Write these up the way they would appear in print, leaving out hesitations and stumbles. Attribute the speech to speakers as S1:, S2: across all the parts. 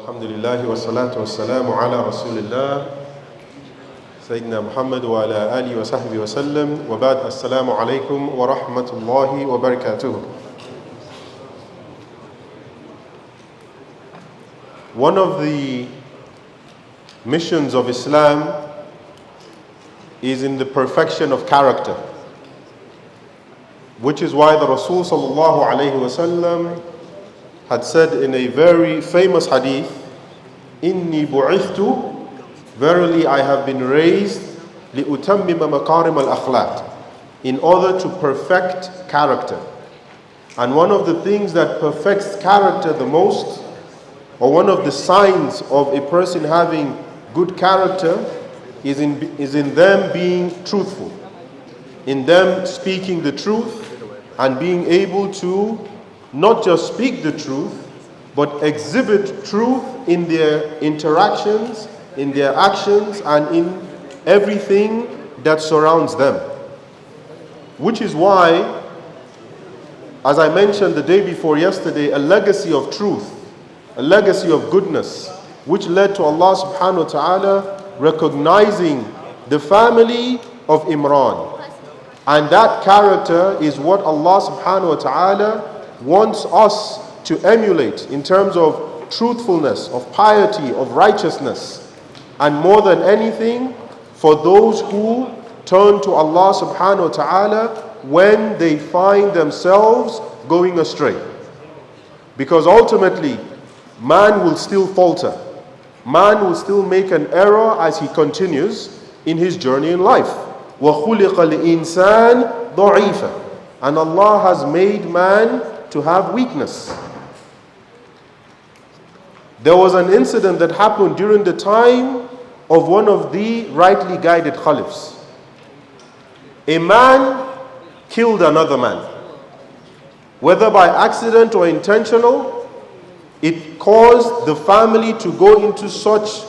S1: Alhamdulillah wa salatu wa salamu ala Rasulillah Sayyidina Muhammad wa ala alihi wa sahbihi wa sallam wa ba'd. Assalamu alaikum wa rahmatullahi wa barakatuh. One of the missions of Islam is in the perfection of character, which is why the Rasul sallallahu alayhi wa sallam had said in a very famous hadith, Inni bu'ithtu, verily I have been raised, li'utammima makarim al-akhlaq, in order to perfect character. And one of the things that perfects character the most, or one of the signs of a person having good character, is in them being truthful, in them speaking the truth, and being able to not just speak the truth, but exhibit truth in their interactions, in their actions, and in everything that surrounds them. Which is why, as I mentioned the day before yesterday, a legacy of truth, a legacy of goodness, which led to Allah subhanahu wa ta'ala recognizing the family of Imran. And that character is what Allah subhanahu wa ta'ala wants us to emulate in terms of truthfulness, of piety, of righteousness, and more than anything, for those who turn to Allah subhanahu wa ta'ala when they find themselves going astray. Because ultimately, man will still falter. Man will still make an error as he continues in his journey in life. وَخُلِقَ الْإِنسَانِ ضَعِيفًا. And Allah has made man to have weakness. There was an incident that happened during the time of one of the rightly guided caliphs. A man killed another man. Whether by accident or intentional, it caused the family to go into such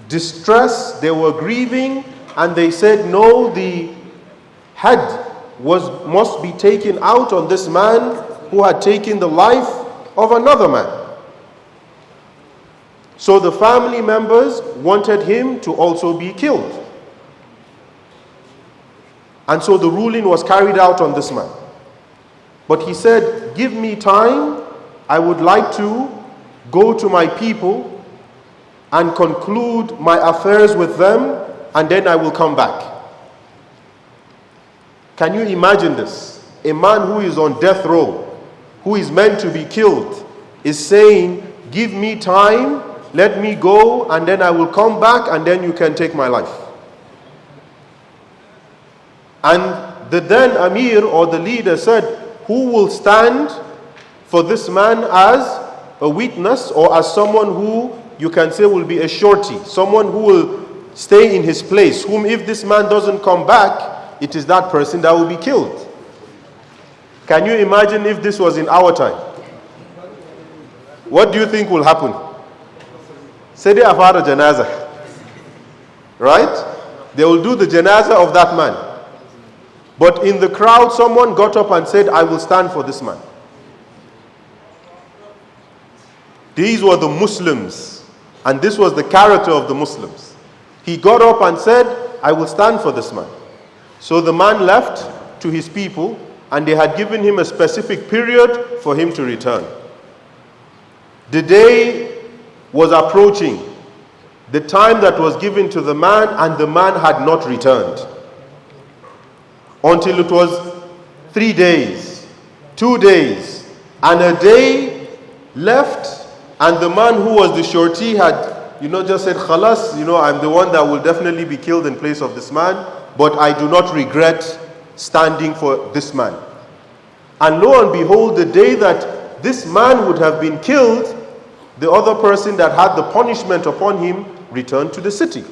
S1: distress. They were grieving, and they said, no, the head must be taken out on this man who had taken the life of another man. So the family members wanted him to also be killed. And so the ruling was carried out on this man. But he said, give me time, I would like to go to my people and conclude my affairs with them, and then I will come back. Can you imagine this? A man who is on death row, who is meant to be killed, is saying, give me time, let me go, and then I will come back, and then you can take my life. And the then Amir, or the leader, said, who will stand for this man as a witness, or as someone who you can say will be a shorty, someone who will stay in his place, whom if this man doesn't come back, it is that person that will be killed. Can you imagine if this was in our time? What do you think will happen? Say they have a janaza. Right? They will do the janaza of that man. But in the crowd, someone got up and said, I will stand for this man. These were the Muslims. And this was the character of the Muslims. He got up and said, I will stand for this man. So the man left to his people, and they had given him a specific period for him to return. The day was approaching, the time that was given to the man, and the man had not returned. Until it was 3 days, 2 days, and a day left, and the man who was the shorty had, just said, Khalas, I'm the one that will definitely be killed in place of this man, but I do not regret standing for this man. And lo and behold, the day that this man would have been killed, the other person that had the punishment upon him returned to the city.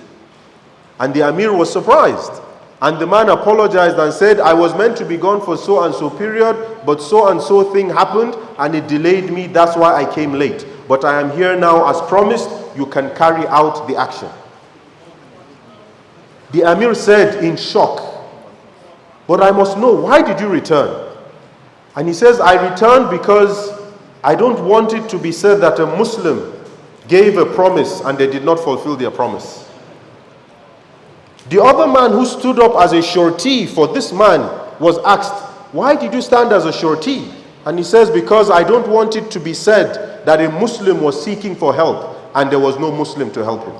S1: And the Amir was surprised. And the man apologized and said, I was meant to be gone for so and so period, but so and so thing happened and it delayed me, that's why I came late. But I am here now as promised, you can carry out the action. The Amir said in shock, but I must know, why did you return? And he says, I returned because I don't want it to be said that a Muslim gave a promise and they did not fulfill their promise. The other man who stood up as a surety for this man was asked, why did you stand as a surety? And he says, because I don't want it to be said that a Muslim was seeking for help and there was no Muslim to help him.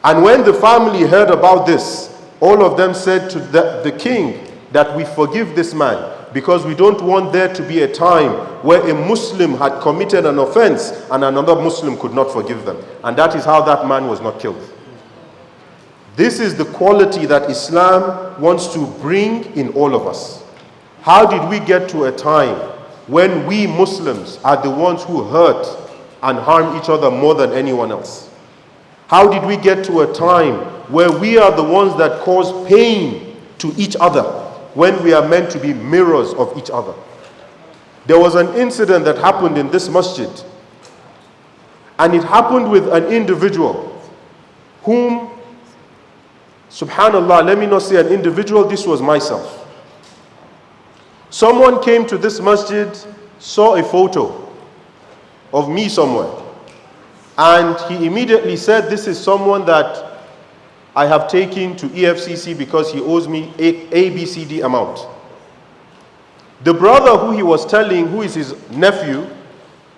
S1: And when the family heard about this, all of them said to the king that we forgive this man because we don't want there to be a time where a Muslim had committed an offense and another Muslim could not forgive them. And that is how that man was not killed. This is the quality that Islam wants to bring in all of us. How did we get to a time when we Muslims are the ones who hurt and harm each other more than anyone else? How did we get to a time where we are the ones that cause pain to each other when we are meant to be mirrors of each other? There was an incident that happened in this masjid, and it happened with an individual whom, subhanallah, let me not say an individual, this was myself. Someone came to this masjid, saw a photo of me somewhere, and he immediately said, this is someone that I have taken to EFCC because he owes me ABCD amount. The brother who he was telling, who is his nephew,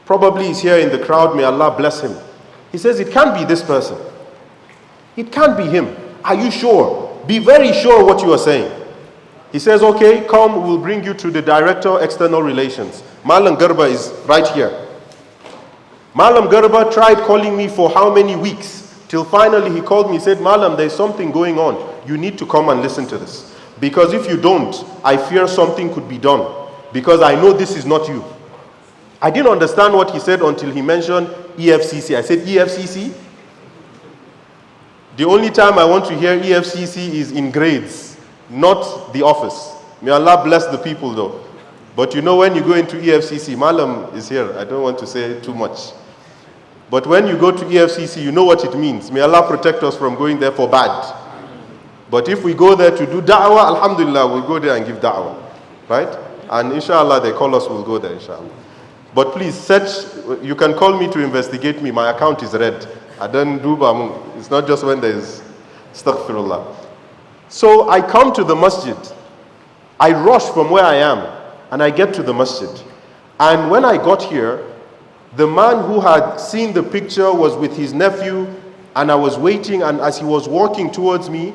S1: probably is here in the crowd, may Allah bless him. He says, it can't be this person. It can't be him. Are you sure? Be very sure what you are saying. He says, okay, come, we'll bring you to the Director, External Relations. Malam Garba is right here. Malam Garba tried calling me for how many weeks? Till finally he called me, he said, Malam, there's something going on. You need to come and listen to this. Because if you don't, I fear something could be done. Because I know this is not you. I didn't understand what he said until he mentioned EFCC. I said, EFCC? The only time I want to hear EFCC is in grades, not the office. May Allah bless the people though. But you know when you go into EFCC, Malam is here. I don't want to say too much. But when you go to EFCC, you know what it means. May Allah protect us from going there for bad. But if we go there to do da'wah, alhamdulillah, we'll go there and give da'wah. Right? And inshallah, they call us, we'll go there, inshallah. But please, you can call me to investigate me. My account is red. I don't do bamu. It's not just when there is astaghfirullah. So I come to the masjid. I rush from where I am and I get to the masjid. And when I got here, the man who had seen the picture was with his nephew, and I was waiting, and as he was walking towards me,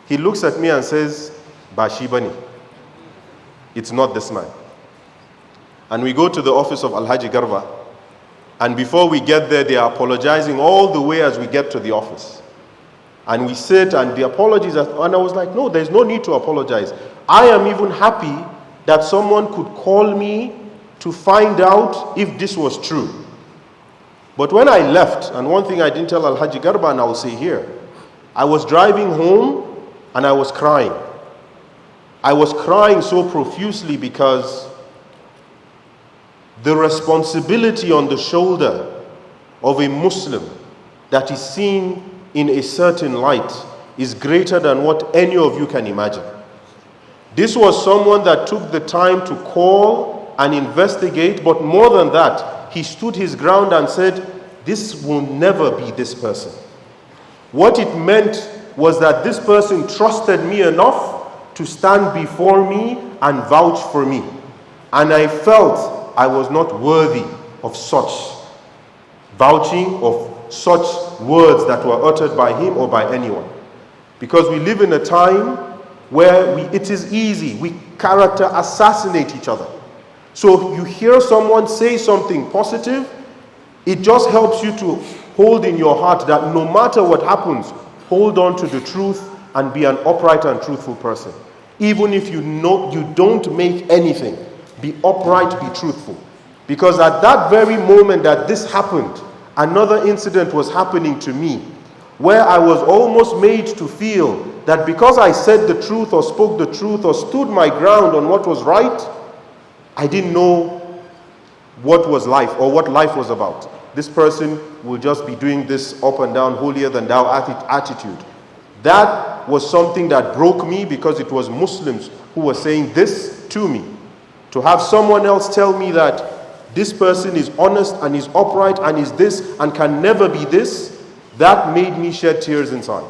S1: he looks at me and says, Bashibani, it's not this man. And we go to the office of Al-Haji Garba, and before we get there, they are apologizing all the way as we get to the office. And we sit, and the apologies, and I was like, no, there's no need to apologize. I am even happy that someone could call me to find out if this was true. But when I left, and one thing I didn't tell Al-Haji Garba, and I will say here, I was driving home and I was crying. I was crying so profusely because the responsibility on the shoulder of a Muslim that is seen in a certain light is greater than what any of you can imagine. This was someone that took the time to call and investigate, but more than that, he stood his ground and said, this will never be this person. What it meant was that this person trusted me enough to stand before me and vouch for me. And I felt I was not worthy of such vouching, of such words that were uttered by him or by anyone. Because we live in a time where it is easy, we character assassinate each other. So you hear someone say something positive, it just helps you to hold in your heart that no matter what happens, hold on to the truth and be an upright and truthful person. Even if you know you don't make anything, be upright, be truthful. Because at that very moment that this happened, another incident was happening to me, where I was almost made to feel that because I said the truth or spoke the truth or stood my ground on what was right, I didn't know what was life or what life was about. This person will just be doing this up and down, holier than thou attitude. That was something that broke me because it was Muslims who were saying this to me. To have someone else tell me that this person is honest and is upright and is this and can never be this, that made me shed tears inside.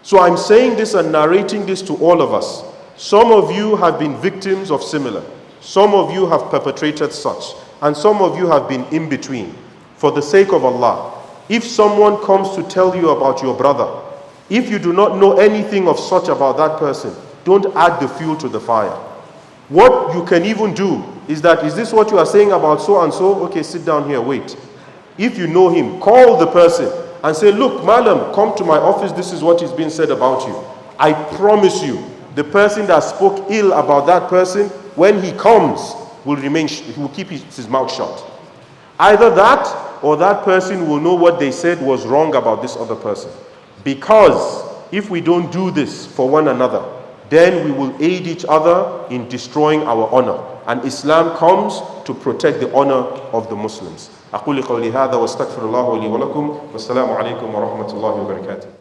S1: So I'm saying this and narrating this to all of us. Some of you have been victims of similar. Some of you have perpetrated such. And some of you have been in between. For the sake of Allah, if someone comes to tell you about your brother, if you do not know anything of such about that person, don't add the fuel to the fire. What you can even do is that, is this what you are saying about so and so? Okay, sit down here, wait. If you know him, call the person and say, look, madam, come to my office, this is what is being said about you. I promise you, the person that spoke ill about that person, when he comes, he will keep his mouth shut. Either that, or that person will know what they said was wrong about this other person. Because if we don't do this for one another, then we will aid each other in destroying our honor. And Islam comes to protect the honor of the Muslims. أقول قولي هذا واستغفر الله لي ولكم والسلام عليكم ورحمة الله وبركاته.